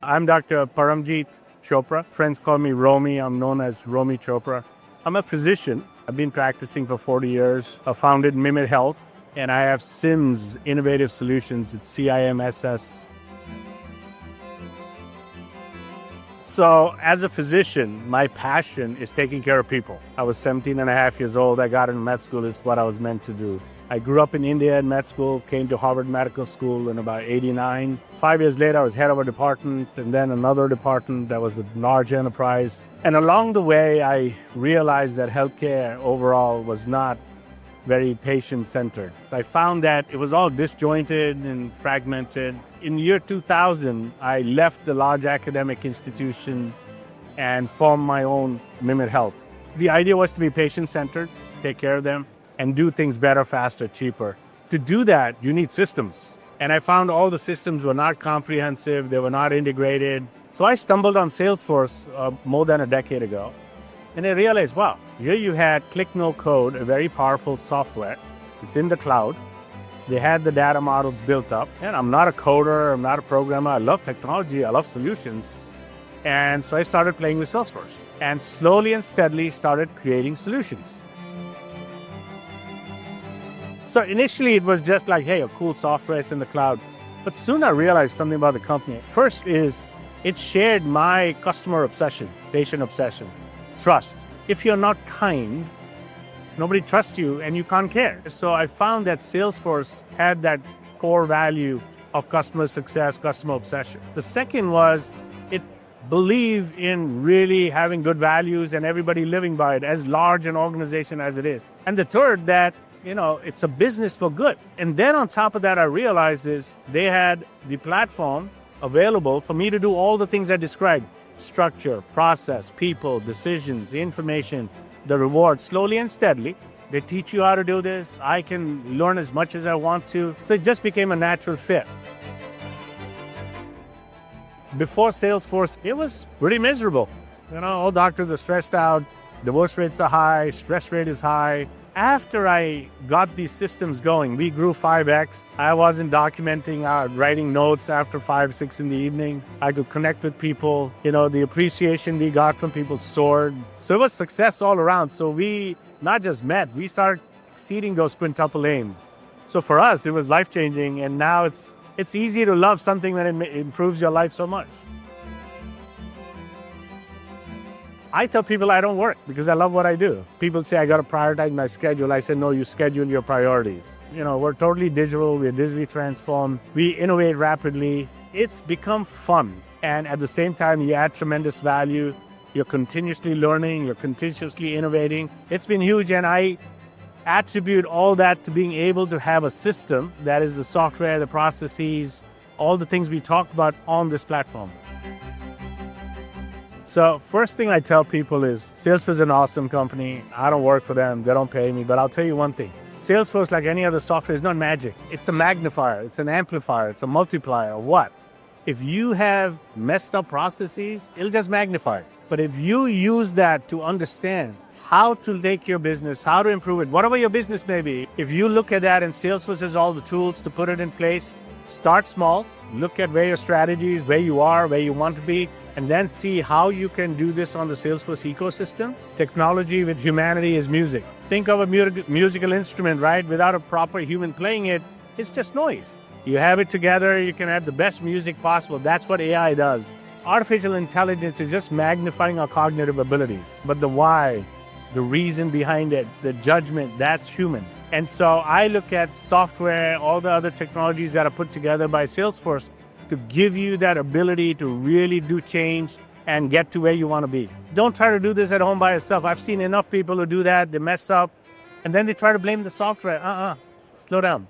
I'm Dr. Paramjit Chopra. Friends call me Romi. I'm known as Romi Chopra. I'm a physician. I've been practicing for 40 years. I founded MIMIT Health, and I have SIMS, Innovative Solutions. It's CIMSS. So as a physician, my passion is taking care of people. I was 17 and a half years old. I got into med school. It's what I was meant to do. I grew up in India in med school, came to Harvard Medical School in about 89. 5 years later, I was head of a department and then another department that was a large enterprise. And along the way, I realized that healthcare overall was not very patient-centered. I found that it was all disjointed and fragmented. In the year 2000, I left the large academic institution and formed my own MIMIT Health. The idea was to be patient-centered, take care of them, and do things better, faster, cheaper. To do that, you need systems. And I found all the systems were not comprehensive, they were not integrated. So I stumbled on Salesforce more than a decade ago. And I realized, wow, here you had Click No Code, a very powerful software. It's in the cloud. They had the data models built up. And I'm not a coder, I'm not a programmer. I love technology, I love solutions. And so I started playing with Salesforce and slowly and steadily started creating solutions. So initially it was just like, hey, a cool software, it's in the cloud. But soon I realized something about the company. First is it shared my customer obsession, patient obsession, trust. If you're not kind, nobody trusts you and you can't care. So I found that Salesforce had that core value of customer success, customer obsession. The second was it believed in really having good values and everybody living by it, as large an organization as it is. And the third, that it's a business for good. And then on top of that, I realized is they had the platform available for me to do all the things I described: structure, process, people, decisions, information, the reward, slowly and steadily. They teach you how to do this. I can learn as much as I want to. So it just became a natural fit. Before Salesforce, it was pretty miserable. All doctors are stressed out. Divorce rates are high. Stress rate is high. After I got these systems going, we grew 5x. I wasn't documenting, writing notes after 5, 6 in the evening. I could connect with people. The appreciation we got from people soared. So it was success all around. So we not just met, we started exceeding those quintuple aims. So for us, it was life-changing. And now it's easy to love something that improves your life so much. I tell people I don't work because I love what I do. People say I got to prioritize my schedule. I said, no, you schedule your priorities. We're totally digital. We're digitally transformed. We innovate rapidly. It's become fun. And at the same time, you add tremendous value. You're continuously learning. You're continuously innovating. It's been huge. And I attribute all that to being able to have a system that is the software, the processes, all the things we talked about on this platform. So first thing I tell people is Salesforce is an awesome company. I don't work for them. They don't pay me. But I'll tell you one thing. Salesforce, like any other software, is not magic. It's a magnifier. It's an amplifier. It's a multiplier. What? If you have messed up processes, it'll just magnify it. But if you use that to understand how to take your business, how to improve it, whatever your business may be, if you look at that and Salesforce has all the tools to put it in place, start small, look at where your strategy is, where you are, where you want to be, and then see how you can do this on the Salesforce ecosystem. Technology with humanity is music. Think of a musical instrument, right? Without a proper human playing it, it's just noise. You have it together, you can have the best music possible. That's what AI does. Artificial intelligence is just magnifying our cognitive abilities. But the why, the reason behind it, the judgment, that's human. And so I look at software, all the other technologies that are put together by Salesforce to give you that ability to really do change and get to where you want to be. Don't try to do this at home by yourself. I've seen enough people who do that, they mess up, and then they try to blame the software. Slow down.